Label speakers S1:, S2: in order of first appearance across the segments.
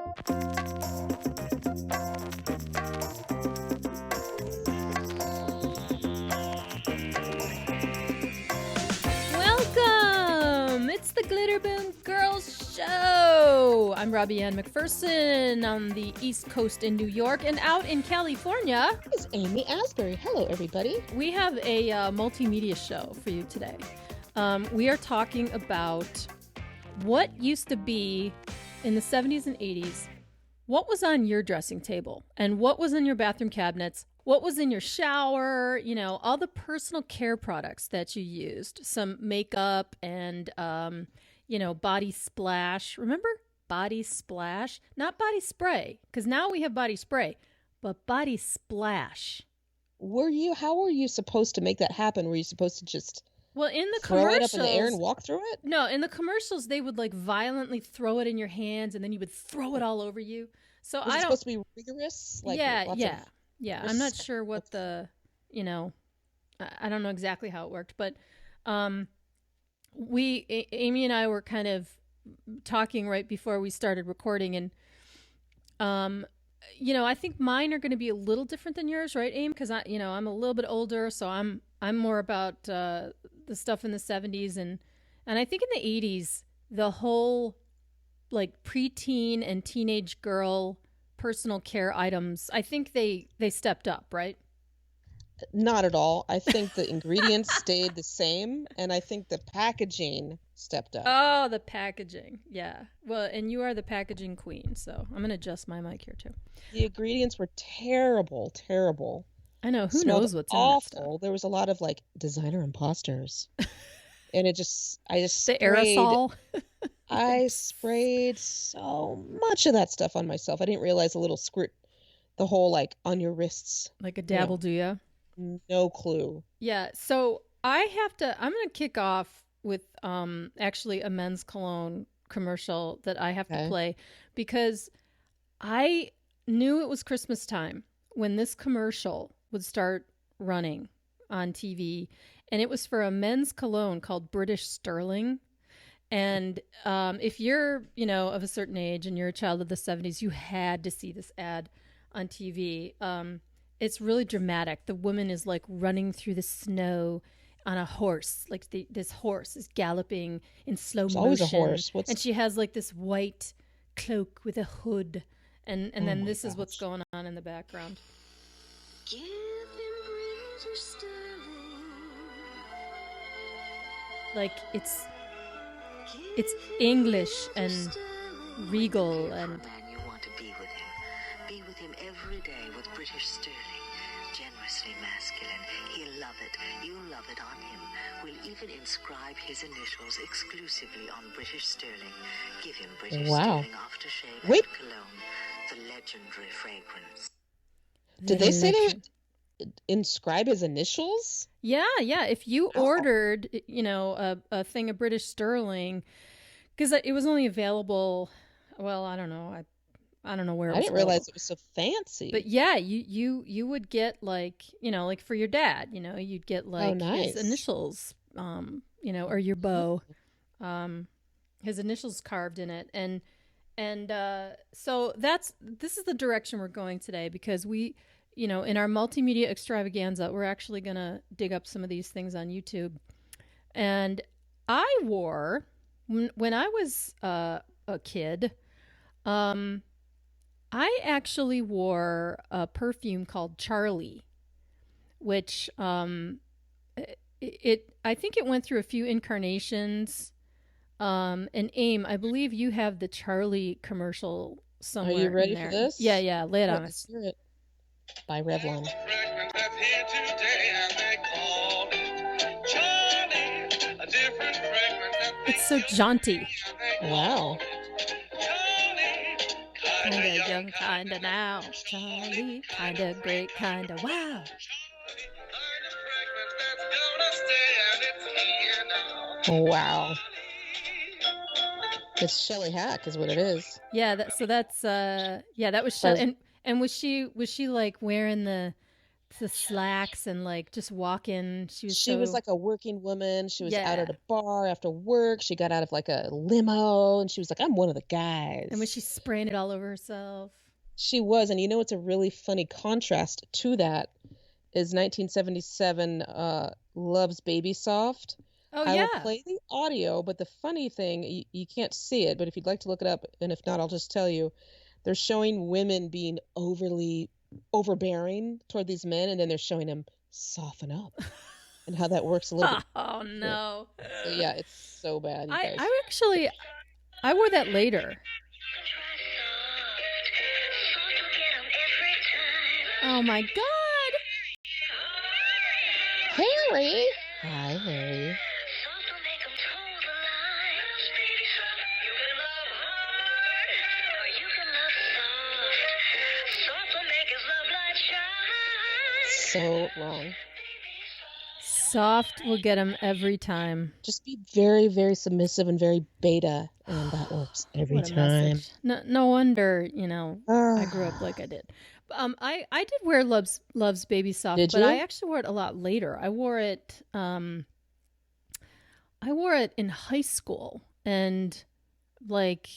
S1: Welcome! It's the Glitter Boom Girls Show. I'm Robbie-Ann McPherson on the East Coast in New York, and out in California,
S2: It's Amy Asbury. Hello, everybody.
S1: we have a multimedia show for you today. We are talking about what used to be in the 70s and 80s. What was on your dressing table and what was in your bathroom cabinets? What was in your shower? You know, all the personal care products that you used. Some makeup and, body splash. Remember body splash? Not body spray, because now we have body spray, but body splash.
S2: How were you supposed to make that happen? Were you supposed to just
S1: Well, in the
S2: throw it
S1: commercials,
S2: up in the air and walk through it?
S1: no, in the commercials, they would like violently throw it in your hands, and then you would throw it all over you. So
S2: Was it supposed to be rigorous? Like lots of
S1: yeah. I'm not sure what I don't know exactly how it worked, but Amy and I were kind of talking right before we started recording, and I think mine are going to be a little different than yours, right, Amy? Because I'm a little bit older, so I'm more about the stuff in the 70s, and I think in the 80s, the whole like preteen and teenage girl personal care items, I think they stepped up, right?
S2: Not at all. I think the ingredients stayed the same, and I think the packaging stepped up.
S1: Oh, the packaging. Yeah. Well, and you are the packaging queen, so I'm going to adjust my mic here too.
S2: The ingredients were terrible, terrible.
S1: I know. Who
S2: Smelled
S1: knows what's
S2: awful.
S1: in that
S2: There was a lot of like designer imposters. And I just
S1: the
S2: sprayed,
S1: aerosol.
S2: I sprayed so much of that stuff on myself. I didn't realize a little squirt, the whole like on your wrists.
S1: Like a dabble, do ya?
S2: No clue.
S1: Yeah. So I'm going to kick off with actually a men's cologne commercial that I have to play, because I knew it was Christmas time when this commercial would start running on TV, and it was for a men's cologne called British Sterling. And if you're, of a certain age and you're a child of the 70s, you had to see this ad on TV. It's really dramatic. The woman is like running through the snow on a horse. Like this horse is galloping in slow motion.
S2: Always a horse.
S1: And she has like this white cloak with a hood. And then this is what's going on in the background. Give him British Sterling. Like it's English and regal, and
S3: you want to be with him. Be with him every day with British Sterling. Generously masculine. He'll love it. You'll love it on him. We'll even inscribe his initials exclusively on British Sterling. Give him British Sterling aftershave and cologne, the legendary fragrance.
S2: Did they say they would inscribe his initials?
S1: Yeah. If you ordered, a thing of British Sterling, because it was only available, well, I don't know. I don't know where it was.
S2: I didn't realize it was so fancy.
S1: But yeah, you would get like, like for your dad, you'd get like his initials, or your beau, his initials carved in it. And so this is the direction we're going today, because we, in our multimedia extravaganza, we're actually going to dig up some of these things on YouTube. And I wore, when I was a kid, I actually wore a perfume called Charlie, which I think it went through a few incarnations. And Aim, I believe you have the Charlie commercial somewhere.
S2: Are you ready
S1: in there.
S2: for this?
S1: Yeah, lay it on us.
S2: Hear it. By Revlon.
S1: It's so jaunty.
S2: Wow.
S1: Kinda young, kinda now. Charlie, kinda great, kinda wow.
S2: Wow. It's Shelley Hack is what it is.
S1: Yeah, that was Shelley. And was she like wearing the the slacks and like just walk in.
S2: She was like a working woman. She was out
S1: yeah.
S2: at a bar after work. She got out of like a limo and she was like, I'm one of the guys.
S1: And when she's spraying it all over herself.
S2: She was. And you know, it's a really funny contrast to that is 1977 Love's Baby Soft.
S1: Oh,
S2: I
S1: yeah.
S2: will play the audio, but the funny thing, you can't see it, but if you'd like to look it up, and if not, I'll just tell you, they're showing women being overbearing toward these men, and then they're showing them soften up and how that works a little bit.
S1: Oh, no.
S2: So, yeah, it's so bad, you guys.
S1: I wore that later. Oh, my God.
S2: Harry! Hi, Harry. So wrong.
S1: Soft will get him every time.
S2: Just be very, very submissive and very beta, and that works every time.
S1: No wonder, I grew up like I did. I did wear Love's Baby Soft, but I actually wore it a lot later. I wore it in high school and like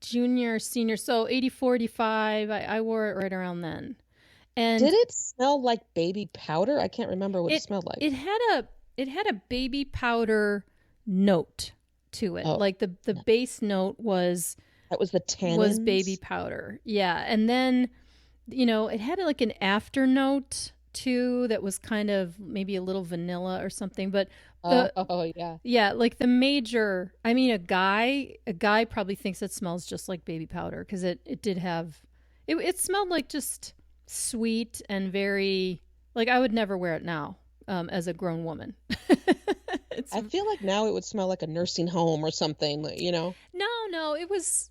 S1: junior, senior, so 84, 85. I wore it right around then. And
S2: did it smell like baby powder? I can't remember what it smelled like.
S1: It had a baby powder note to it. Like the base note was
S2: the tannins?
S1: Was baby powder. Yeah. And then, it had like an after note too that was kind of maybe a little vanilla or something. But
S2: yeah.
S1: Yeah, like the major, I mean a guy probably thinks it smells just like baby powder because it did have it smelled like just sweet and very, like I would never wear it now as a grown woman.
S2: I feel like now it would smell like a nursing home or something,
S1: No, it was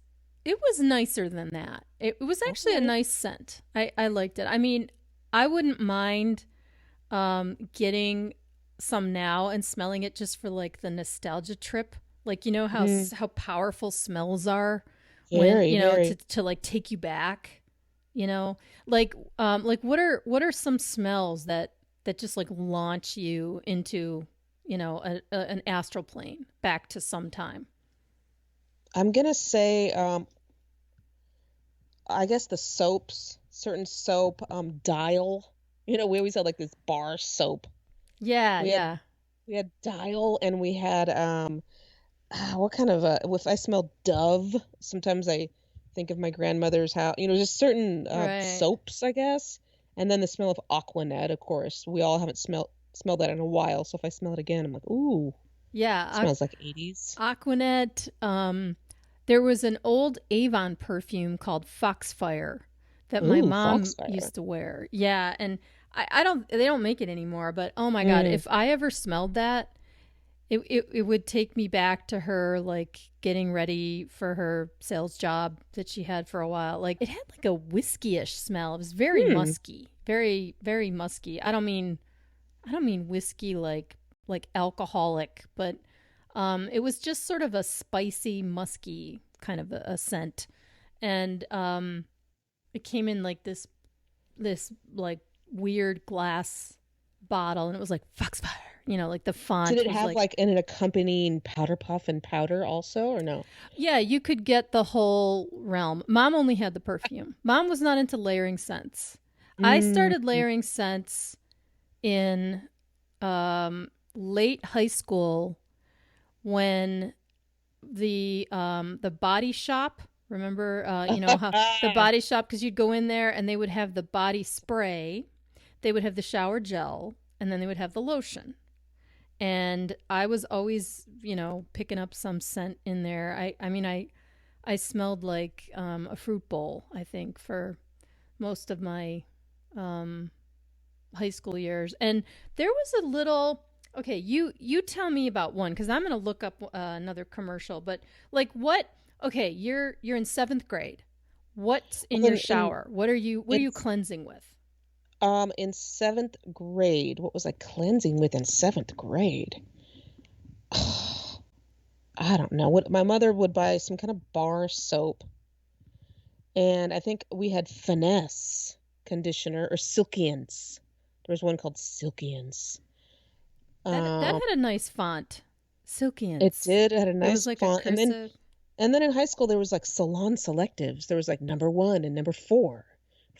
S1: nicer than that. It was actually a nice scent. I liked it. I mean, I wouldn't mind getting some now and smelling it just for like the nostalgia trip. Like, how powerful smells are when, to like take you back. Like what are some smells that just like launch you into, an astral plane back to some time?
S2: I'm going to say, I guess the soaps, certain soap, Dial, we always had like this bar soap.
S1: Yeah.
S2: We had Dial and we had, what kind of, if I smell Dove, sometimes I think of my grandmother's house, just certain soaps, I guess. And then the smell of Aquanet, of course. We all haven't smelled that in a while, so if I smell it again, I'm like, ooh.
S1: Yeah.
S2: It smells like 80s.
S1: Aquanet. There was an old Avon perfume called Foxfire that my mom used to wear. Yeah, and they don't make it anymore, but oh my God, if I ever smelled that, it would take me back to her, like getting ready for her sales job that she had for a while. Like it had like a whiskey-ish smell. It was very musky, very, very musky. I don't mean whiskey like alcoholic, but it was just sort of a spicy, musky kind of a scent. And it came in like this like weird glass bottle, and it was like Foxfire. Like the font.
S2: Did it have like an accompanying powder puff and powder also, or no?
S1: Yeah, you could get the whole realm. Mom only had the perfume. Mom was not into layering scents. I started layering scents in late high school when the Body Shop. Remember, how the Body Shop, because you'd go in there and they would have the body spray, they would have the shower gel, and then they would have the lotion. And I was always, picking up some scent in there. I smelled like a fruit bowl, I think, for most of my high school years. And there was a little, okay, you tell me about one, because I'm going to look up another commercial. But like okay, you're in 7th grade. What's in your shower? What are you cleansing with?
S2: In 7th grade, what was I cleansing with in 7th grade? I don't know. What my mother would buy some kind of bar soap, and I think we had Finesse conditioner or Silkians. There was one called Silkians.
S1: That had a nice font. Silkians.
S2: It did. It had a nice
S1: it was like
S2: font.
S1: A cursive.
S2: And then in high school, there was like salon selectives. There was like number 1 and number 4.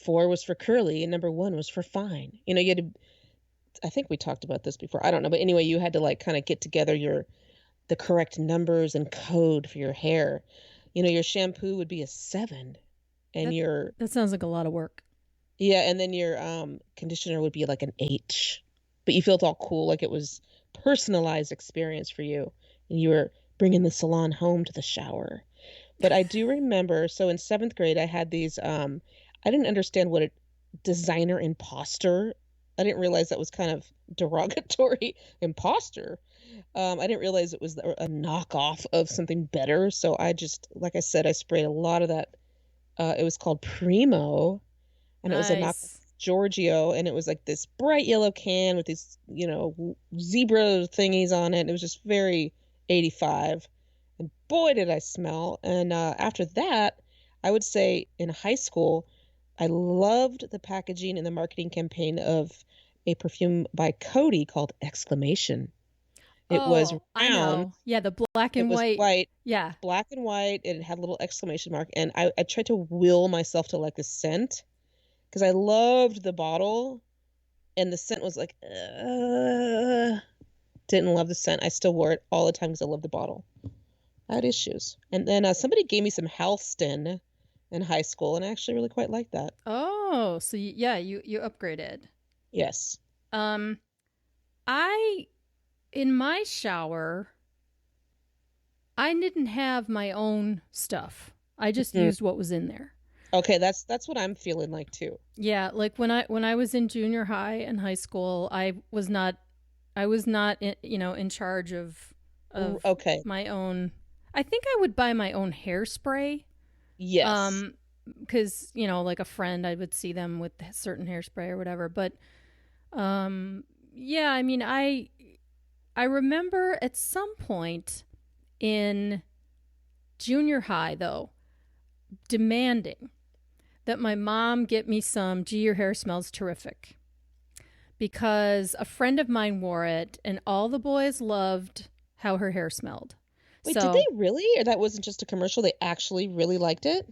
S2: 4 was for curly and number 1 was for fine. You had to, I think we talked about this before. I don't know. But anyway, you had to like kind of get together the correct numbers and code for your hair. Your shampoo would be a 7 and
S1: that sounds like a lot of work.
S2: Yeah. And then your conditioner would be like an H, but you felt all cool. Like it was personalized experience for you. And you were bringing the salon home to the shower. But I do remember, so in 7th grade, I had these, I didn't understand what a designer imposter, I didn't realize that was kind of derogatory. Imposter. I didn't realize it was a knockoff of something better. So I just, like I said, I sprayed a lot of that. It was called Primo, and it was a knockoff Giorgio, and it was like this bright yellow can with these, zebra thingies on it. It was just very 85. And boy, did I smell. And after that, I would say in high school, I loved the packaging and the marketing campaign of a perfume by Coty called Exclamation. It was round.
S1: I know. Yeah, the black and white.
S2: It was white.
S1: Yeah.
S2: Black and white. And it had a little exclamation mark. And I tried to will myself to like the scent because I loved the bottle. And the scent was like, didn't love the scent. I still wore it all the time because I loved the bottle. I had issues. And then somebody gave me some Halston in high school, and I actually really quite liked that.
S1: Oh, so you upgraded.
S2: Yes.
S1: In my shower, I didn't have my own stuff. I just used what was in there.
S2: Okay, that's what I'm feeling like too.
S1: Yeah, like when I was in junior high and high school, I was not in charge of my own. I think I would buy my own hairspray.
S2: Yes.
S1: Because like a friend, I would see them with certain hairspray or whatever. But yeah, I mean, I remember at some point in junior high, though, demanding that my mom get me some Gee, Your Hair Smells Terrific, because a friend of mine wore it and all the boys loved how her hair smelled.
S2: Wait, did they really? Or that wasn't just a commercial? They actually really liked it?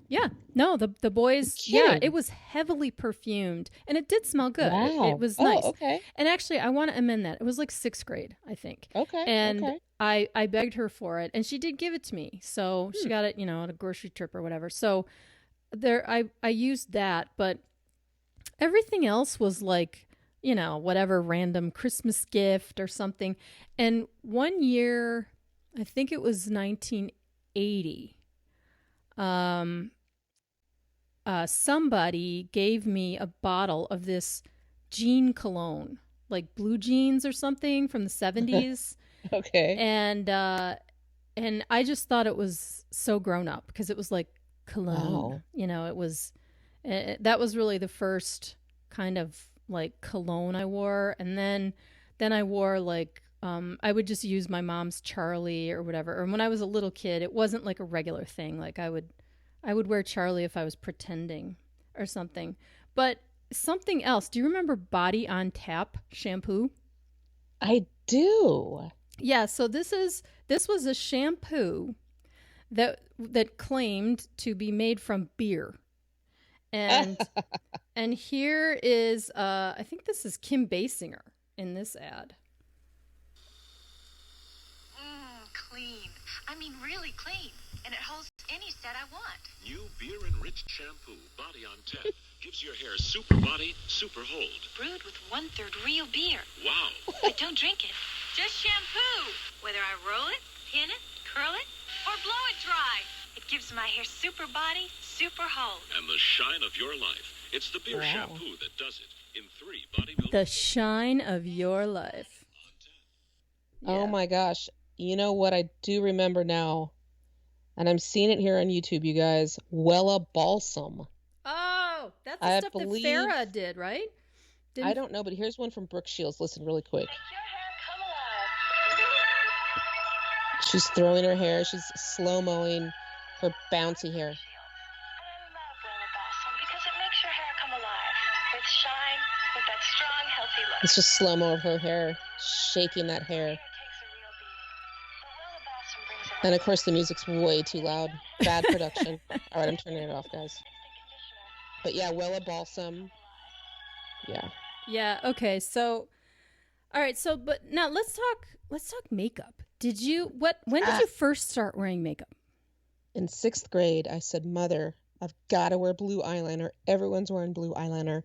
S1: Yeah. No, the boys, yeah, it was heavily perfumed and it did smell good.
S2: Wow.
S1: It was nice.
S2: Okay.
S1: And actually, I want to amend that. It was like 6th grade, I think.
S2: Okay.
S1: And
S2: okay.
S1: I begged her for it and she did give it to me. So she got it, at a grocery trip or whatever. So I used that, but everything else was like, whatever random Christmas gift or something. And one year, I think it was 1980, somebody gave me a bottle of this jean cologne, like Blue Jeans or something from the 70s.
S2: Okay.
S1: And I just thought it was so grown up because it was like cologne.
S2: Wow.
S1: It was that was really the first kind of like cologne I wore, and then I wore like I would just use my mom's Charlie or whatever. Or when I was a little kid, it wasn't like a regular thing. Like I would wear Charlie if I was pretending or something. But something else. Do you remember Body on Tap shampoo?
S2: I do.
S1: Yeah. So this was a shampoo that claimed to be made from beer. And and here is I think this is Kim Basinger in this ad.
S4: Clean. I mean really clean. And it holds any set I want.
S5: New beer-enriched shampoo, Body on Tap, gives your hair super body, super hold.
S4: Brewed with 1/3 real beer.
S5: Wow.
S4: But don't drink it. Just shampoo. Whether I roll it, pin it, curl it, or blow it dry. It gives my hair super body, super hold.
S5: And the shine of your life. It's the beer shampoo that does it. In 3 body building.
S1: The shine of your life.
S2: Yeah. Oh my gosh. You know what I do remember now? And I'm seeing it here on YouTube, you guys. Wella Balsam.
S1: Oh, that's the stuff that Farrah did, right?
S2: I don't know, but here's one from Brooke Shields. Listen really quick.
S6: Make your hair come alive.
S2: She's throwing her hair. She's slow-mowing her bouncy hair.
S6: I love Wella Balsam because it makes makes your hair come alive with shine, with that strong, healthy look.
S2: It's just slow-mo of her hair, shaking that hair. And of course the music's way too loud. Bad production. All right, I'm turning it off, guys. But yeah, Wella Balsam. Yeah.
S1: Yeah, okay. So all right, so but now let's talk makeup. When did you first start wearing makeup?
S2: In 6th grade, I said, "Mother, I've got to wear blue eyeliner. Everyone's wearing blue eyeliner."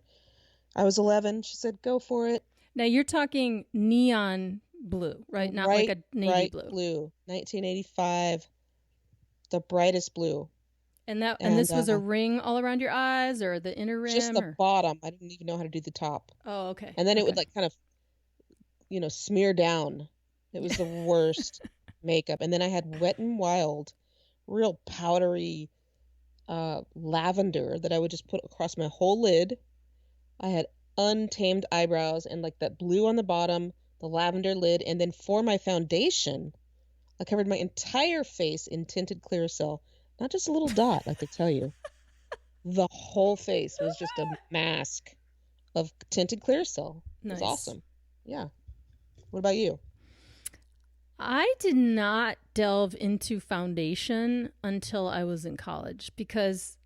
S2: I was 11. She said, "Go for it."
S1: Now you're talking neon blue, right? Not like a navy
S2: blue. 1985. The brightest blue.
S1: And this was a ring all around your eyes, or the inner rim?
S2: Just the bottom. I didn't even know how to do the top.
S1: Oh, okay.
S2: And then it would like kind of, smear down. It was the worst makeup. And then I had Wet n Wild, real powdery lavender that I would just put across my whole lid. I had untamed eyebrows and like that blue on the bottom, the lavender lid. And then for my foundation, I covered my entire face in tinted Clearasil. Not just a little dot, like I tell you. The whole face was just a mask of tinted Clearasil. It was awesome. Yeah. What about you?
S1: I did not delve into foundation until I was in college because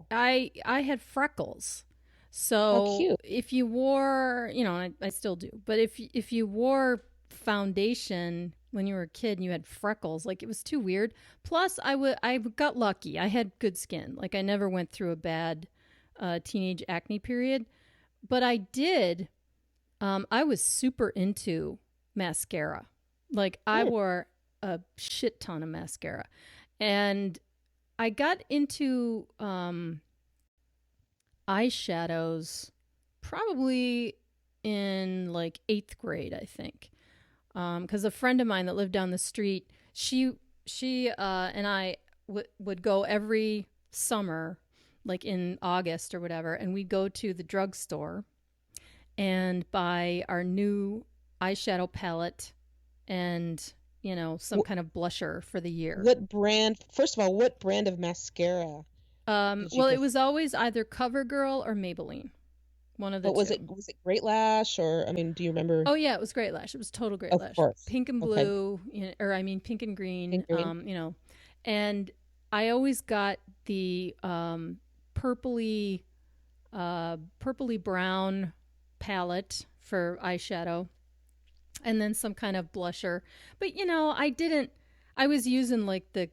S1: I had freckles. So if you wore, I still do, but if you wore foundation when you were a kid and you had freckles, like it was too weird. Plus I got lucky. I had good skin. Like I never went through a bad teenage acne period, but I did. I was super into mascara. Like I wore a shit ton of mascara, and I got into eyeshadows probably in like 8th grade, I think. Because a friend of mine that lived down the street, she and I would go every summer, like in August or whatever, and we'd go to the drugstore and buy our new eyeshadow palette and, some kind of blusher for the year.
S2: First of all, what brand of mascara?
S1: It was always either CoverGirl or Maybelline. One of the two.
S2: Was it Great Lash or, do you remember?
S1: Oh yeah, it was Great Lash. It was total Great Lash. Of course. Pink and blue, pink and green, and I always got the purpley brown palette for eyeshadow, and then some kind of blusher. But I was using like the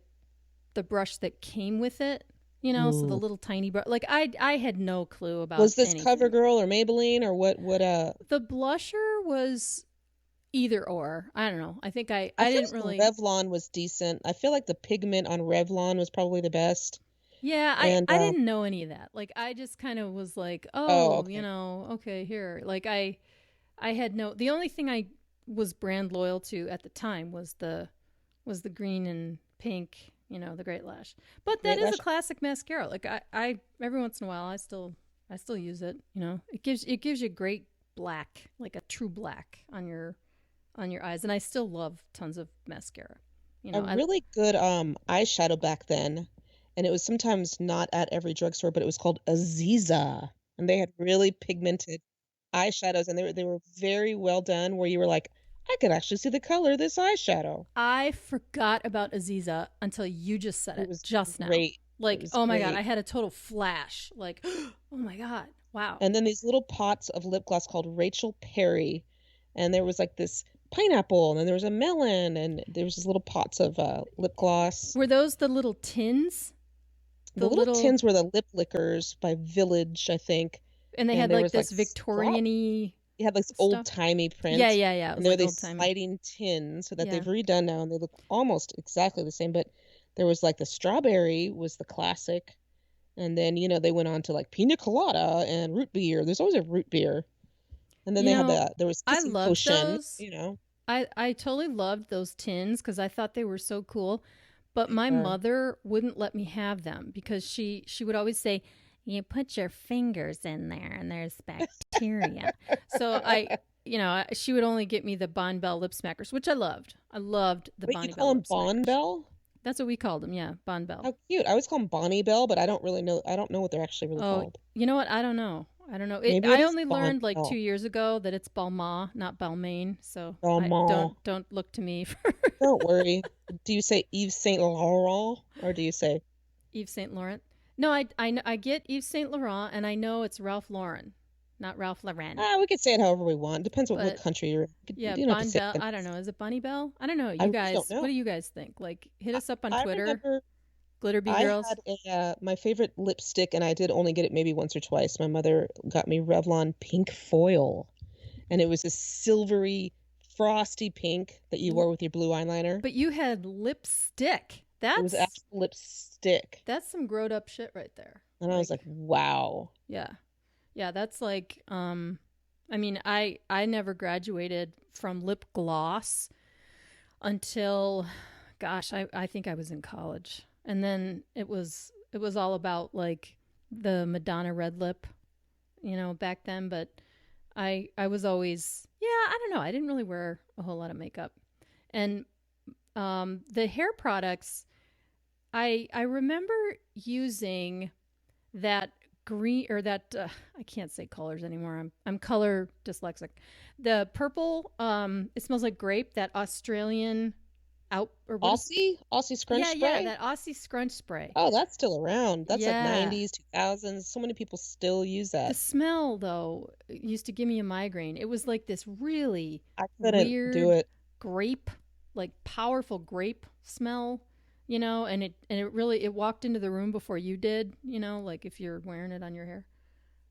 S1: brush that came with it. So the little tiny brush. Like I had no clue about.
S2: Was this
S1: anything.
S2: CoverGirl or Maybelline or what?
S1: The blusher was either or. I don't know. I think I didn't really.
S2: Revlon was decent. I feel like the pigment on Revlon was probably the best.
S1: Yeah, I didn't know any of that. Like I just kind of was like, okay, here. Like I had no. The only thing I was brand loyal to at the time was the green and pink. The Great Lash. But that is a classic mascara. Like I every once in a while I still use it. It gives you great black, like a true black on your eyes. And I still love tons of mascara.
S2: Really good eyeshadow back then, and it was sometimes not at every drugstore, but it was called Aziza, and they had really pigmented eyeshadows, and they were very well done. Where you were like, I could actually see the color of this eyeshadow.
S1: I forgot about Aziza until you just said it just
S2: great.
S1: Now. Like, oh my God, I had a total flash. Like, oh my God, wow.
S2: And then these little pots of lip gloss called Rachel Perry. And there was like this pineapple, and then there was a melon, and there was these little pots of lip gloss.
S1: Were those the little tins?
S2: The little tins were the lip lickers by Village, I think.
S1: And they had like this Victorian-y...
S2: You had like old-timey print.
S1: Yeah.
S2: And there were these sliding tins, so that they've redone now, and they look almost exactly the same. But there was like the strawberry was the classic, and then they went on to like pina colada and root beer. There's always a root beer, and then they had there was Kissing Potion.
S1: Those. I totally loved those tins because I thought they were so cool, but my mother wouldn't let me have them because she would always say, you put your fingers in there and there's bacteria. So she would only get me the Bonne Bell lip smackers, which I loved. I loved the Bonne Bell.
S2: You call them Bonne Bell?
S1: That's what we called them. Yeah, Bonne Bell.
S2: How cute. I always call them Bonnie Bell, but I don't know what they're actually really called.
S1: You know what? I don't know.
S2: Maybe
S1: I
S2: it is
S1: only
S2: Bonne
S1: learned like
S2: Bell.
S1: 2 years ago that it's Balmain, not Balmain. So
S2: Balmain.
S1: don't look to me for.
S2: Don't worry. Do you say Yves Saint Laurent or do you say
S1: Yves Saint Laurent? No, I get Yves Saint Laurent, and I know it's Ralph Lauren, not Ralph Lauren.
S2: We could say it however we want. Depends what country you're in.
S1: Yeah,
S2: you don't have
S1: Bonne
S2: to say
S1: Bell.
S2: it.
S1: I don't know. Is it Bonnie Bell? I don't know. You
S2: I
S1: guys,
S2: don't know.
S1: what do you guys think? Like, hit us up on
S2: I
S1: Twitter.
S2: remember
S1: Glitter Bee
S2: I
S1: Girls.
S2: had my favorite lipstick, and I did only get it maybe once or twice. My mother got me Revlon Pink Foil, and it was a silvery, frosty pink that you wore with your blue eyeliner.
S1: But you had lipstick.
S2: It was actual lipstick.
S1: That's some growed up shit right there.
S2: And I was like, wow.
S1: Yeah. Yeah, that's like I mean, I never graduated from lip gloss until gosh, I think I was in college. And then it was all about like the Madonna red lip, back then, but I was always, I don't know, I didn't really wear a whole lot of makeup. And the hair products, I remember using that green or that I can't say colors anymore. I'm color dyslexic. The purple, it smells like grape. That Australian
S2: Aussie scrunch spray.
S1: Yeah, that Aussie scrunch spray.
S2: Oh, that's still around. That's like 90s, 2000s. So many people still use that.
S1: The smell though used to give me a migraine. It was like this really
S2: weird do it.
S1: Grape, like powerful grape smell. And it really walked into the room before you did, like if you're wearing it on your hair.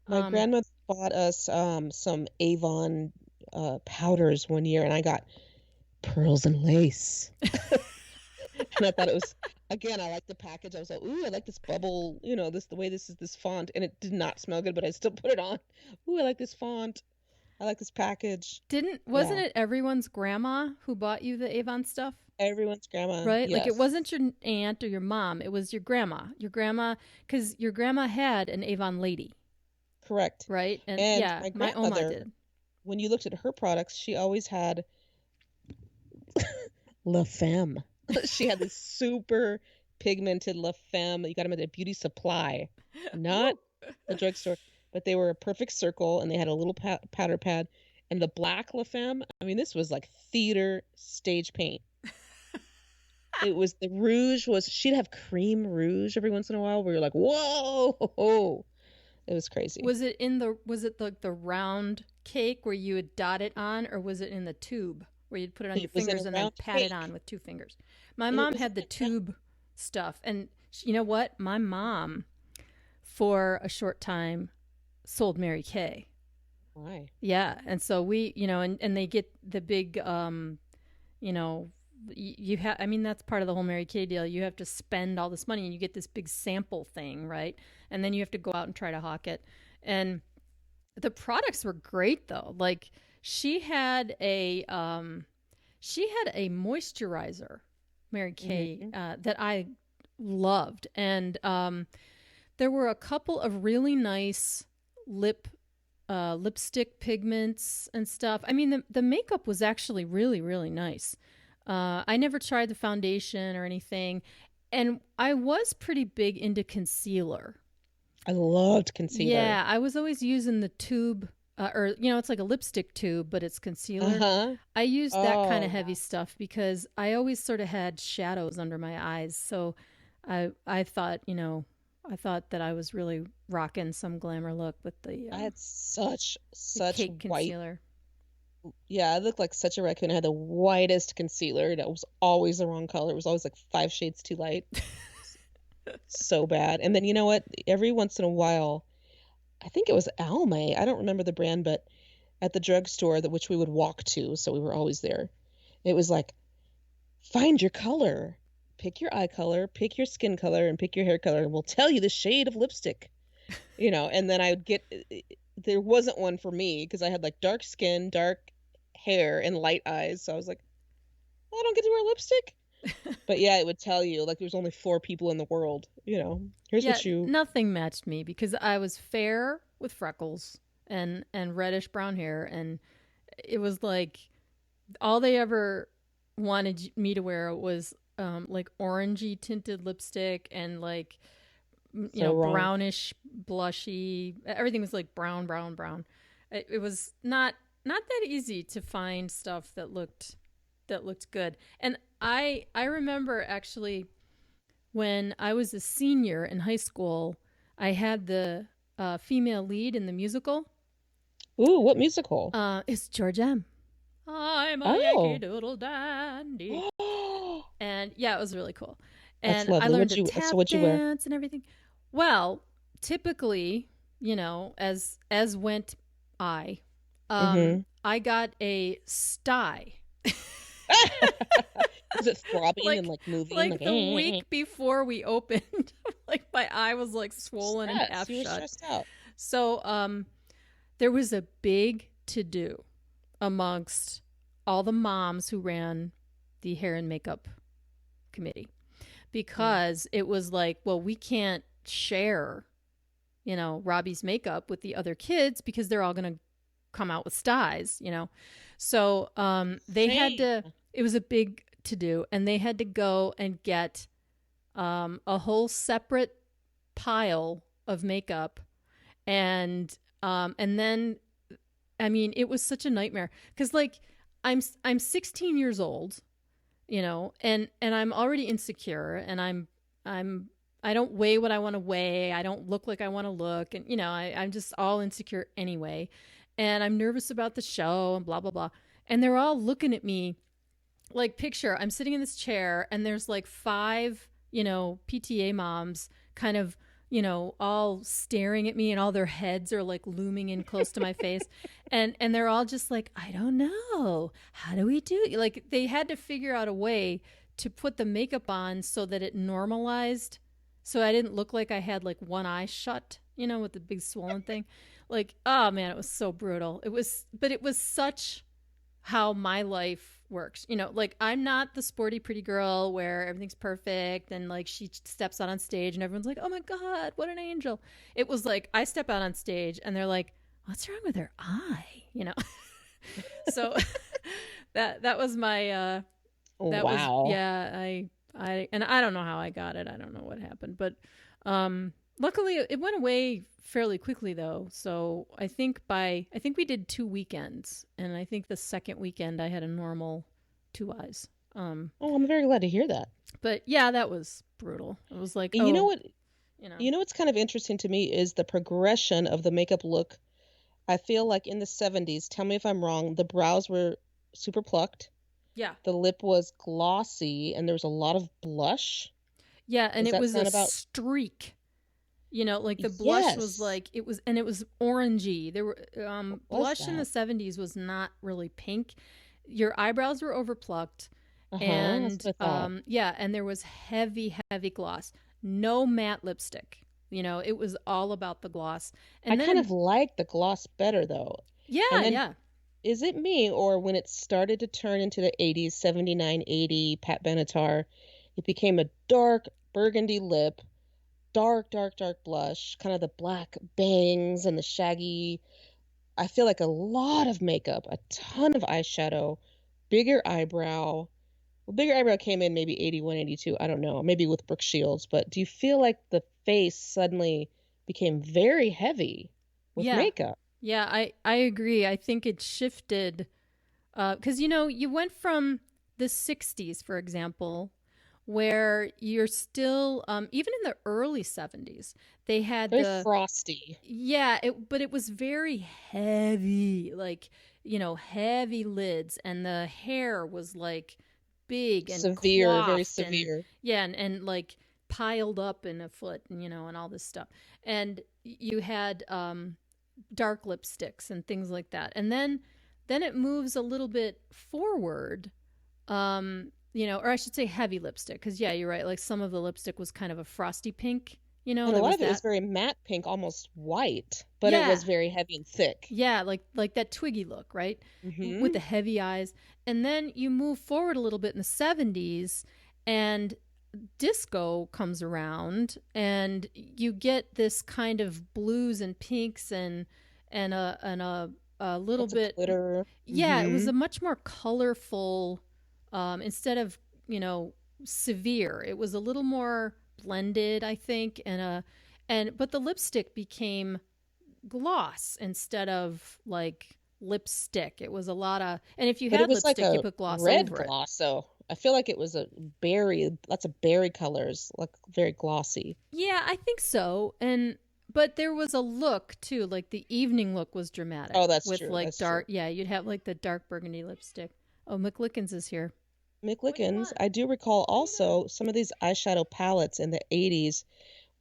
S2: My grandmother bought us some Avon powders one year, and I got pearls and lace. And I thought it was, again, I like the package. I was like, ooh, I like this bubble, this font, and it did not smell good, but I still put it on. Ooh, I like this font. I like this package.
S1: Wasn't it everyone's grandma who bought you the Avon stuff?
S2: Everyone's grandma.
S1: Right?
S2: Yes.
S1: Like it wasn't your aunt or your mom. It was your grandma. Your grandma, because your grandma had an Avon lady.
S2: Correct.
S1: Right? And yeah, my Oma did.
S2: When you looked at her products, she always had La Femme. She had this super pigmented La Femme. You got them at a beauty supply, not a drugstore. But they were a perfect circle, and they had a little powder pad. And the black La Femme, I mean, this was like theater stage paint. It was the rouge she'd have cream rouge every once in a while where you're like, whoa, it was crazy.
S1: Was it like the round cake where you would dot it on, or was it in the tube where you'd put it on your fingers and then pat it on with 2 fingers? My mom had the tube stuff. And you know what? My mom, for a short time, sold Mary Kay.
S2: Why?
S1: Yeah. And so we, and they get the big, you have, I mean, that's part of the whole Mary Kay deal. You have to spend all this money and you get this big sample thing, right? And then you have to go out and try to hawk it. And the products were great though. Like she had a moisturizer, Mary Kay, that I loved. And there were a couple of really nice lipstick pigments and stuff. I mean, the makeup was actually really, really nice. I never tried the foundation or anything. And I was pretty big into concealer.
S2: I loved concealer.
S1: Yeah, I was always using the tube, it's like a lipstick tube, but it's concealer.
S2: Uh-huh.
S1: I used that kind of heavy stuff because I always sort of had shadows under my eyes. So I thought, I thought that I was really rocking some glamour look with the
S2: I had such
S1: cake
S2: white
S1: concealer.
S2: Yeah, I looked like such a raccoon. I had the whitest concealer, and it was always the wrong color. It was always like 5 shades too light. So bad. And then you know what? Every once in a while, I think it was Almay. I don't remember the brand, but at the drugstore which we would walk to, so we were always there. It was like, find your color. Pick your eye color, pick your skin color, and pick your hair color, and we'll tell you the shade of lipstick. And then I would get, there wasn't one for me because I had like dark skin, dark hair, and light eyes. So I was like, I don't get to wear lipstick. But yeah, it would tell you like there's only 4 people in the world. Here's what you.
S1: Nothing matched me because I was fair with freckles and reddish brown hair, and it was like all they ever wanted me to wear was like orangey tinted lipstick and like
S2: Wrong.
S1: brownish blushy. Everything was like brown. It was not that easy to find stuff that looked good. And I remember actually when I was a senior in high school, I had the female lead in the musical.
S2: Ooh, what musical?
S1: It's George M. I'm a Yankee Doodle Dandy. And yeah, it was really cool. And I learned to tap dance and everything. Well, typically, as went I, I got a sty.
S2: Was it throbbing and like moving?
S1: Like the week before we opened, like my eye was like swollen and half
S2: you were
S1: shut.
S2: Stressed out.
S1: So there was a big to-do amongst all the moms who ran the hair and makeup committee, because it was like, well, we can't share, Robbie's makeup with the other kids because they're all going to come out with styes, So they had to, it was a big to do, and they had to go and get a whole separate pile of makeup. And then, I mean, it was such a nightmare because like I'm 16 years old, and I'm already insecure, and I don't weigh what I want to weigh. I don't look like I want to look. And, I'm just all insecure anyway. And I'm nervous about the show and blah, blah, blah. And they're all looking at me like, picture, I'm sitting in this chair and there's like 5, PTA moms kind of, all staring at me, and all their heads are like looming in close to my face. And they're all just like, I don't know. How do we do it? Like, they had to figure out a way to put the makeup on so that it normalized. So I didn't look like I had like one eye shut, with the big swollen thing. Like, oh man, it was so brutal. But it was such how my life works. Like, I'm not the sporty pretty girl where everything's perfect and like she steps out on stage and everyone's like, oh my God, what an angel. It was like, I step out on stage and they're like, what's wrong with her eye? So that was my,
S2: wow.
S1: And I don't know how I got it. I don't know what happened, but luckily it went away fairly quickly though. So I think we did 2 weekends, and I think the second weekend I had a normal 2 eyes.
S2: I'm very glad to hear that.
S1: But yeah, that was brutal. It was like,
S2: you know what? What's kind of interesting to me is the progression of the makeup look. I feel like in the 70s, tell me if I'm wrong, the brows were super plucked.
S1: Yeah.
S2: The lip was glossy, and there was a lot of blush.
S1: Yeah, and it was a streak. Like the blush was like, it was orangey. There were blush in the 70s was not really pink. Your eyebrows were overplucked. And and there was heavy gloss. No matte lipstick. It was all about the gloss. And
S2: I kind of like the gloss better though.
S1: Yeah.
S2: Is it me, or when it started to turn into the 80s, 79, 80, Pat Benatar, it became a dark burgundy lip, dark blush, kind of the black bangs and the shaggy. I feel like a lot of makeup, a ton of eyeshadow, bigger eyebrow. Well, bigger eyebrow came in maybe 81, 82. I don't know, maybe with Brooke Shields. But do you feel like the face suddenly became very heavy with makeup?
S1: Yeah, I agree. I think it shifted because, you went from the 60s, for example, where you're still, even in the early 70s, they had
S2: very frosty.
S1: Yeah, but it was very heavy, like, heavy lids, and the hair was like big and
S2: severe, very severe.
S1: And like piled up in a foot, and all this stuff. And you had dark lipsticks and things like that. And then it moves a little bit forward, or I should say heavy lipstick, because you're right, like some of the lipstick was kind of a frosty pink,
S2: and a lot of it was very matte pink, almost white, but it was very heavy and thick.
S1: Yeah, like that Twiggy look, right? Mm-hmm. With the heavy eyes. And then you move forward a little bit in the 70s, and disco comes around, and you get this kind of blues and pinks and a little bit glitter. Yeah, it was a much more colorful, instead of severe. It was a little more blended, I think, but the lipstick became gloss instead of like lipstick. It was a lot of, and if you
S2: But it
S1: had
S2: was like
S1: lipstick, you
S2: a
S1: put gloss
S2: red
S1: over it.
S2: gloss, though. I feel like it was a berry, lots of berry colors, like very glossy.
S1: Yeah, I think so. But there was a look too, like the evening look was dramatic.
S2: Oh, that's
S1: with
S2: true.
S1: like
S2: That's
S1: dark.
S2: true.
S1: Yeah, you'd have like the dark burgundy lipstick. Oh, McLickens is here.
S2: McLickens, I do recall also some of these eyeshadow palettes in the 80s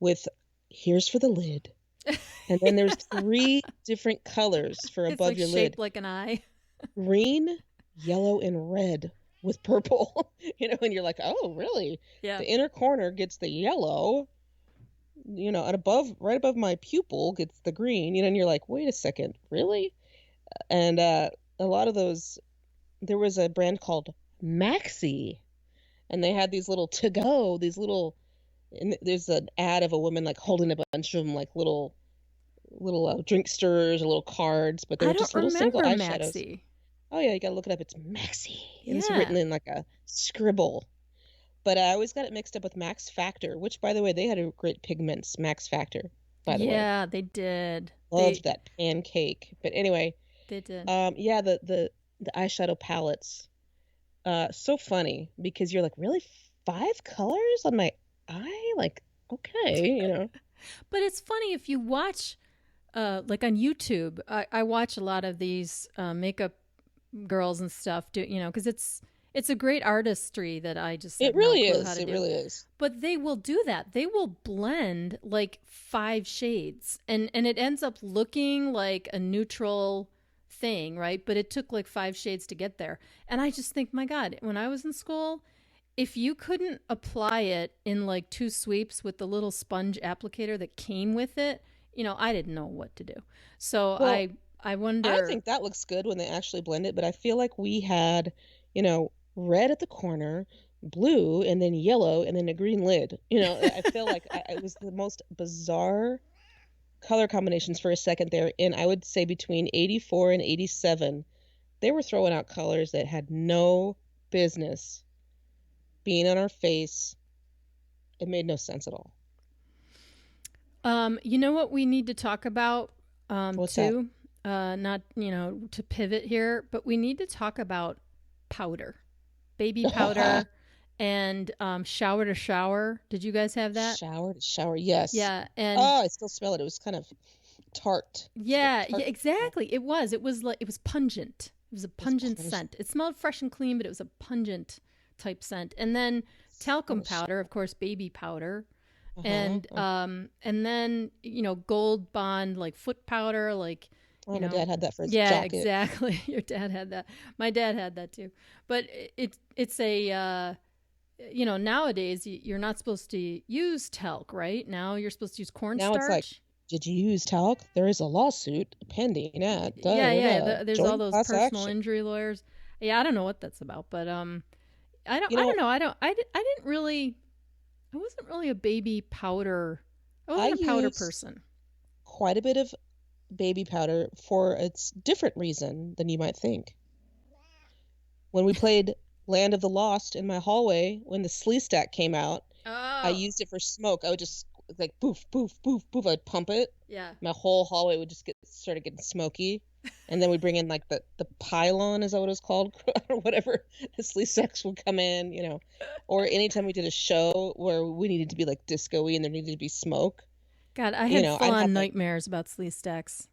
S2: with here's for the lid. And then there's 3 different colors for
S1: It's
S2: above
S1: like
S2: your
S1: shaped
S2: lid.
S1: like an eye.
S2: Green, yellow, and red with purple. And you're like, oh, really?
S1: Yeah.
S2: The inner corner gets the yellow, and right above my pupil gets the green, and you're like, wait a second, really? And a lot of those, there was a brand called Maxi, and they had these little and there's an ad of a woman like holding a bunch of them, like little drink stirrers or little cards, but they were just little single eyeshadows.
S1: Maxi.
S2: Oh yeah, you gotta look it up. It's Maxi. And it's
S1: Yeah.
S2: written in like a scribble. But I always got it mixed up with Max Factor, which, by the way, they had a great pigments, Max Factor, by the way.
S1: Yeah, they did.
S2: Loved that pancake. But anyway,
S1: They did.
S2: yeah, the eyeshadow palettes. So funny because you're like, really? 5 colors on my eye? Like, okay.
S1: But it's funny if you watch, like on YouTube, I watch a lot of these makeup girls and stuff, because it's a great artistry that I just
S2: It
S1: have
S2: really
S1: no clue
S2: is.
S1: how to
S2: It
S1: do.
S2: really is.
S1: But they will do that. They will blend like 5 shades, and it ends up looking like a neutral thing, right? But it took like 5 shades to get there. And I just think, my God, when I was in school, if you couldn't apply it in like 2 sweeps with the little sponge applicator that came with it, I didn't know what to do. So
S2: Well,
S1: I wonder.
S2: I think that looks good when they actually blend it, but I feel like we had, red at the corner, blue, and then yellow, and then a green lid. I feel like it was the most bizarre color combinations for a second there. And I would say between 84 and 87, they were throwing out colors that had no business being on our face. It made no sense at all.
S1: You know what we need to talk about
S2: What's
S1: too? Not, to pivot here, but we need to talk about powder. Baby powder and shower to shower. Did you guys have that?
S2: Shower to shower, yes.
S1: Yeah, and
S2: I still smell it. It was kind of tart.
S1: yeah, exactly. It was pungent. It was a pungent scent. It smelled fresh and clean, but it was a pungent type scent. And then talcum powder, of course, baby powder. And then Gold Bond, like foot powder, like
S2: my dad had that for his
S1: jacket.
S2: Yeah,
S1: Exactly. Your dad had that. My dad had that too. But it's a nowadays you're not supposed to use talc, right? Now you're supposed to use cornstarch.
S2: Now it's like, did you use talc? There is a lawsuit pending.
S1: There's all those personal
S2: action.
S1: injury lawyers. Yeah, I don't know what that's about, but I don't know. I wasn't really a baby powder. I wasn't a powder person.
S2: Quite a bit of baby powder for a different reason than you might think. When we played Land of the Lost in my hallway, when the Slee Stack came out, I used it for smoke. I would just like poof, poof, poof, poof. I'd pump it.
S1: Yeah.
S2: My whole hallway would just started getting smoky. And then we bring in like the pylon, is that what it's called? Or whatever. The Slee Stacks would come in, Or anytime we did a show where we needed to be like disco-y and there needed to be smoke.
S1: God, I had full-on nightmares about Slee Stacks.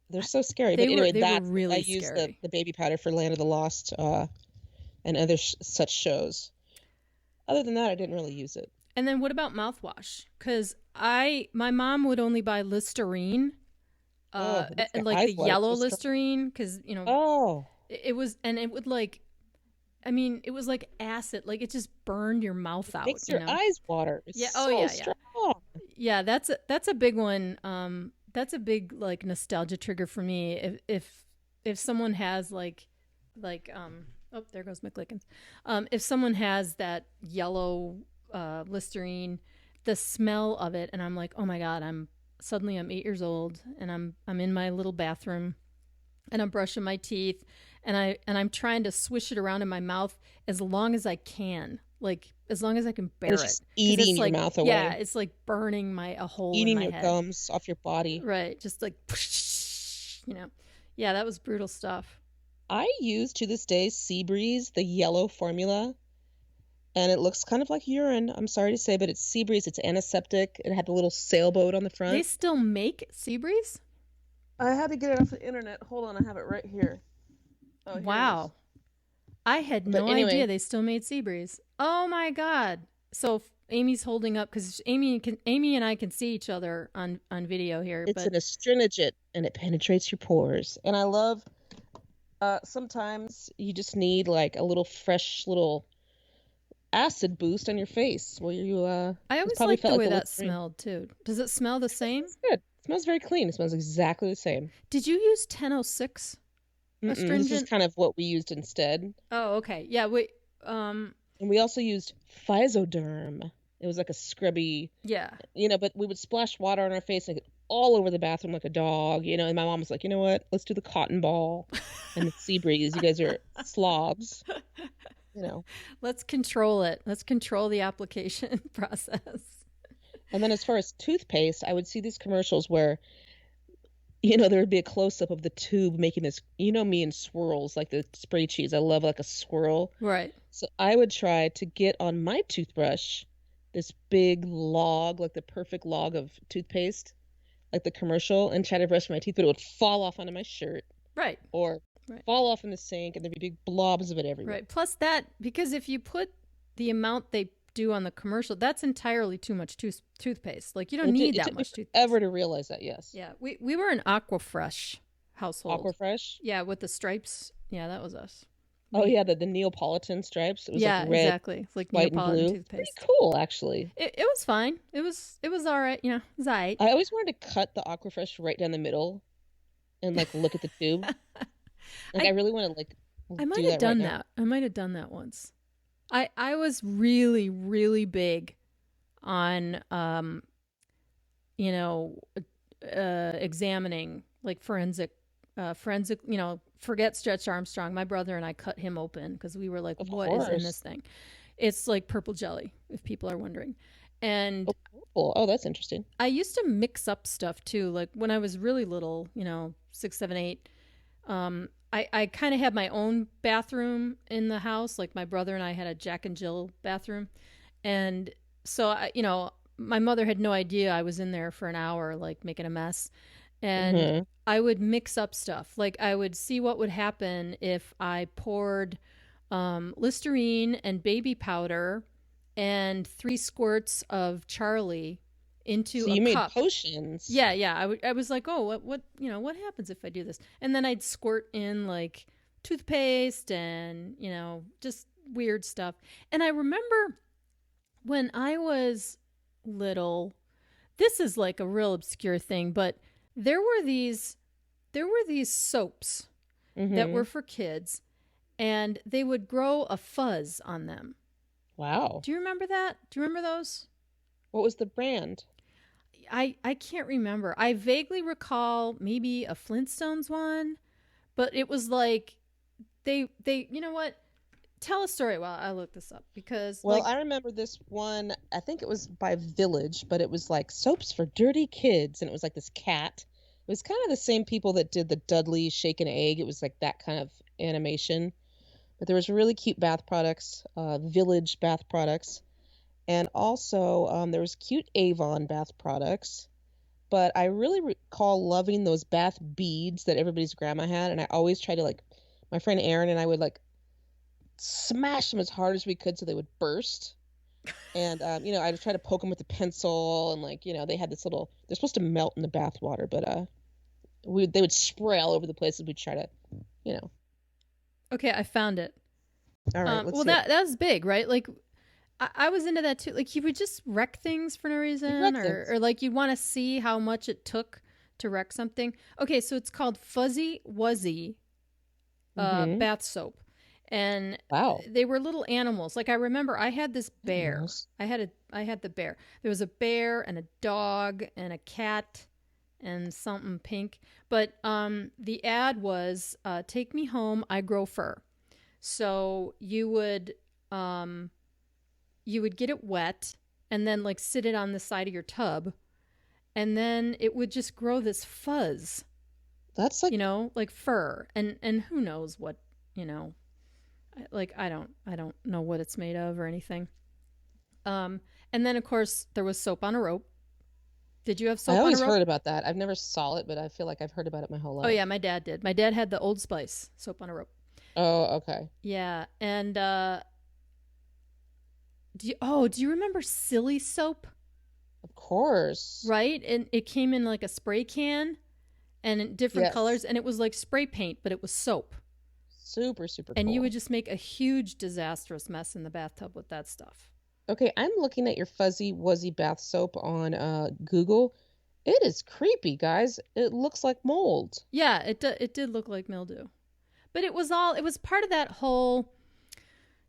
S2: They're so scary.
S1: They
S2: But anyway,
S1: were really
S2: I used
S1: scary.
S2: the baby powder for Land of the Lost and other such shows. Other than that, I didn't really use it.
S1: And then what about mouthwash? Because my mom would only buy Listerine, like the yellow Listerine, because it was, and it would like, it was like acid, like it just burned your mouth out.
S2: Makes your eyes water. It's strong.
S1: Yeah, that's a big one. That's a big like nostalgia trigger for me. If someone has like oh, there goes McLickens. If someone has that yellow Listerine, the smell of it, and I'm like, oh my God, I'm 8 years old, and I'm in my little bathroom, and I'm brushing my teeth, and I'm trying to swish it around in my mouth as long as I can. Like as long as I can bear
S2: it's
S1: it.
S2: just eating your mouth away.
S1: Yeah, it's like burning a hole
S2: eating
S1: in my
S2: your
S1: head.
S2: gums off your body.
S1: Right, just like, you know. Yeah, that was brutal stuff.
S2: I use to this day Seabreeze, the yellow formula, and it looks kind of like urine. I'm sorry to say, but it's Seabreeze. It's antiseptic. It had the little sailboat on the front.
S1: They still make Seabreeze?
S2: I had to get it off the internet. Hold on, I have it right here. Oh,
S1: wow. I had no idea they still made Seabreeze. Oh my God. So Amy's holding up because Amy and I can see each other on video here.
S2: It's an astringent and it penetrates your pores. And I love, sometimes you just need like a little fresh little acid boost on your face. Well,
S1: I always liked the way that smelled too. Does it smell the same?
S2: It's good. It smells very clean. It smells exactly the same.
S1: Did you use 1006? Astringent?
S2: This is kind of what we used instead.
S1: Oh, okay. Yeah,
S2: and we also used Physoderm. It was like a scrubby.
S1: Yeah.
S2: But we would splash water on our face and get all over the bathroom like a dog, and my mom was like, you know what? Let's do the cotton ball and the Seabreeze. You guys are slobs.
S1: Let's control it. Let's control the application process.
S2: And then as far as toothpaste, I would see these commercials where there would be a close-up of the tube making this, me in swirls, like the spray cheese. I love like a swirl.
S1: Right.
S2: So I would try to get on my toothbrush this big log, like the perfect log of toothpaste, like the commercial, and try to brush my teeth, but it would fall off onto my shirt.
S1: Right.
S2: Or fall off in the sink, and there'd be big blobs of it everywhere.
S1: Right. Plus that, because if you put the amount they do on the commercial, that's entirely too much toothpaste. Like you don't need that much toothpaste.
S2: Ever to realize that, yes.
S1: Yeah, we were an Aquafresh household.
S2: Aquafresh?
S1: Yeah, with the stripes. Yeah, that was us.
S2: Oh yeah, the Neapolitan stripes. It was like red,
S1: exactly. It's like
S2: white
S1: Neapolitan
S2: and blue.
S1: toothpaste.
S2: Pretty cool, actually.
S1: It was fine. It was all right. It was all right.
S2: I always wanted to cut the Aquafresh right down the middle, and like look at the tube. I really want to like.
S1: I might have done that. I might have done that once. I was really, really big on, examining like forensic, forget Stretch Armstrong. My brother and I cut him open because we were like, what is in this thing? It's like purple jelly, if people are wondering. And
S2: oh, that's interesting.
S1: I used to mix up stuff too. Like when I was really little, 6, 7, 8, I kind of had my own bathroom in the house. Like my brother and I had a Jack and Jill bathroom. And so, my mother had no idea I was in there for an hour, like making a mess. And I would mix up stuff. Like I would see what would happen if I poured Listerine and baby powder and 3 squirts of Charlie into a cup. So you made
S2: potions.
S1: Yeah. I was like, oh, what happens if I do this? And then I'd squirt in like toothpaste and, just weird stuff. And I remember when I was little, this is like a real obscure thing, but there were these soaps that were for kids, and they would grow a fuzz on them.
S2: Wow.
S1: Do you remember that? Do you remember those?
S2: What was the brand?
S1: I can't remember. I vaguely recall maybe a Flintstones one, but it was like they you know what? Tell a story while I look this up because
S2: I remember this one. I think it was by Village, but it was like soaps for dirty kids, and it was like this cat. It was kind of the same people that did the Dudley Shake and Egg. It was like that kind of animation, but there was really cute bath products, Village bath products. And also, there was cute Avon bath products. But I really recall loving those bath beads that everybody's grandma had. And I always tried to, my friend Erin and I would, smash them as hard as we could so they would burst. And, I'd try to poke them with a pencil. And, they had this little, they're supposed to melt in the bath water. But they would spray all over the place as we'd try to,
S1: Okay, I found it.
S2: All right, let's see
S1: that was big, right? Like, I was into that too. Like you would just wreck things for no reason, or like you'd want to see how much it took to wreck something. Okay, so it's called Fuzzy Wuzzy bath soap, and they were little animals. Like I remember, I had this bear.
S2: Animals.
S1: I had the bear. There was a bear and a dog and a cat and something pink. But the ad was, "Take me home, I grow fur." So you would you would get it wet and then like sit it on the side of your tub, and then it would just grow this fuzz.
S2: That's like,
S1: like fur, and who knows what, like I don't know what it's made of or anything. And then of course there was soap on a rope. Did you have soap on a rope?
S2: I always heard about that. I've never saw it, but I feel like I've heard about it my whole life.
S1: Oh yeah, my dad did. My dad had the Old Spice soap on a rope.
S2: Oh, okay.
S1: Yeah, and do you remember Silly soap?
S2: Of course.
S1: Right? And it came in like a spray can and in different colors, and it was like spray paint, but it was soap.
S2: Super, super cool.
S1: And you would just make a huge disastrous mess in the bathtub with that stuff.
S2: Okay, I'm looking at your Fuzzy Wuzzy bath soap on Google. It is creepy, guys. It looks like mold.
S1: Yeah, it did look like mildew. But it was part of that whole,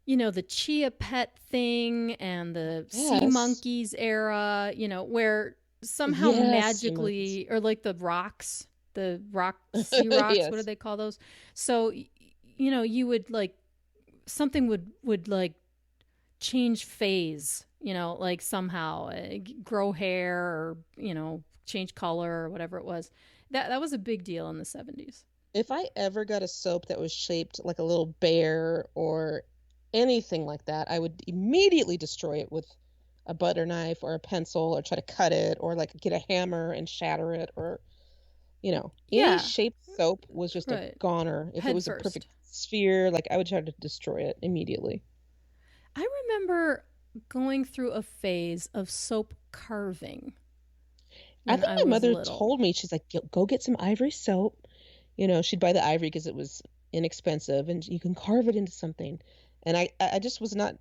S1: the Chia Pet thing and the Sea Monkeys era, where somehow magically, or like the rocks, sea rocks, what do they call those? So, you would like, something would like change phase, like somehow grow hair or, change color or whatever it was. That was a big deal in the 70s.
S2: If I ever got a soap that was shaped like a little bear or anything like that, I would immediately destroy it with a butter knife or a pencil, or try to cut it, or like get a hammer and shatter it, or any shaped soap was just a goner. If it was a perfect sphere, like I would try to destroy it immediately.
S1: I remember going through a phase of soap carving.
S2: I think my mother told me, she's like, go get some ivory soap. She'd buy the ivory because it was inexpensive and you can carve it into something. And I just was not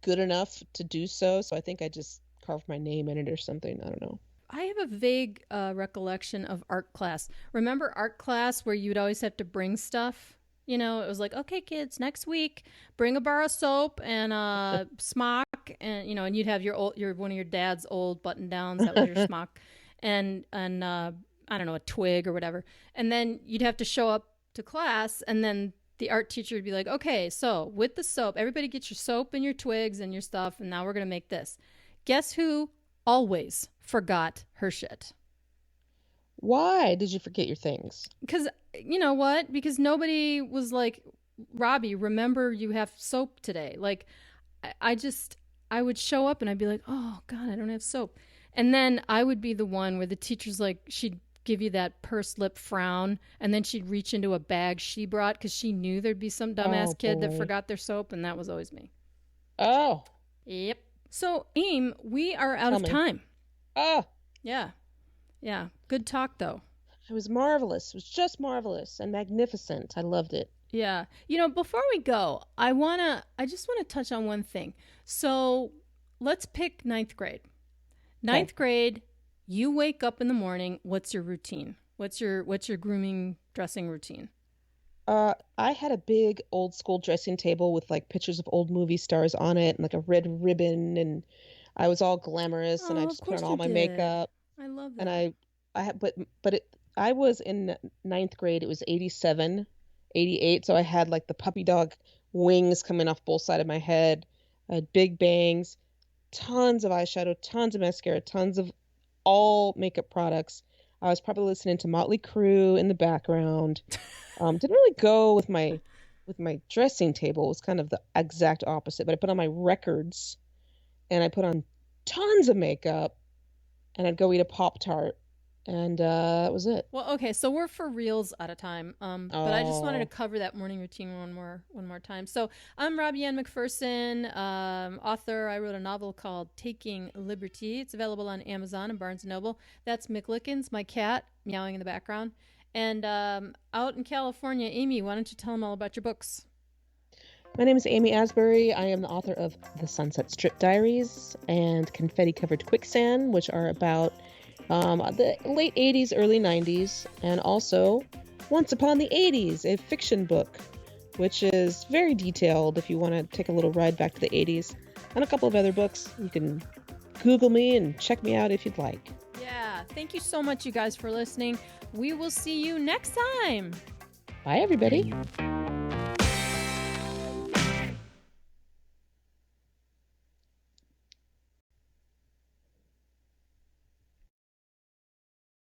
S2: good enough to do so. So I think I just carved my name in it or something. I don't know.
S1: I have a vague recollection of art class. Remember art class where you'd always have to bring stuff? It was like, okay, kids, next week, bring a bar of soap and a smock, and and you'd have one of your dad's old button downs. That was your smock, and I don't know, a twig or whatever. And then you'd have to show up to class, and then the art teacher would be like, okay, so with the soap, everybody get your soap and your twigs and your stuff, and now we're gonna make this. Guess who always forgot her shit?
S2: Why did you forget your things?
S1: Because, you know what? Because nobody was like, Robbie, remember you have soap today. Like, I would show up and I'd be like, oh, God, I don't have soap. And then I would be the one where the teacher's like, she'd give you that pursed lip frown, and then she'd reach into a bag she brought because she knew there'd be some dumbass kid that forgot their soap, and that was always me.
S2: Oh.
S1: Yep. So, Eam, we are out of time.
S2: Oh.
S1: Yeah. Yeah. Good talk, though.
S2: It was marvelous. It was just marvelous and magnificent. I loved it.
S1: Yeah. Before we go, I just want to touch on one thing. So let's pick 9th grade. 9th grade, you wake up in the morning. What's your routine? What's your grooming dressing routine?
S2: I had a big Old Skool dressing table with like pictures of old movie stars on it and like a red ribbon, and I was all glamorous, and I just put on all my makeup.
S1: I love that.
S2: And I was in 9th grade. It was 87, 88. So I had like the puppy dog wings coming off both sides of my head. I had big bangs, tons of eyeshadow, tons of mascara, tons of all makeup products. I was probably listening to Motley Crue in the background. Didn't really go with my dressing table. It was kind of the exact opposite. But I put on my records, and I put on tons of makeup, and I'd go eat a Pop-Tart, and that was it.
S1: Well, okay, so we're for reals out of time. But I just wanted to cover that morning routine one more time. So I'm Robbie-Ann McPherson, author. I wrote a novel called Taking Liberty. It's available on Amazon and Barnes & Noble. That's McLickens, my cat, meowing in the background. And out in California, Amy, why don't you tell them all about your books?
S2: My name is Amy Asbury. I am the author of The Sunset Strip Diaries and Confetti Covered Quicksand, which are about the late 80s, early 90s, and also Once Upon the 80s, a fiction book, which is very detailed if you want to take a little ride back to the 80s, and a couple of other books. You can Google me and check me out if you'd like.
S1: Yeah, thank you so much, you guys, for listening. We will see you next time.
S2: Bye, everybody.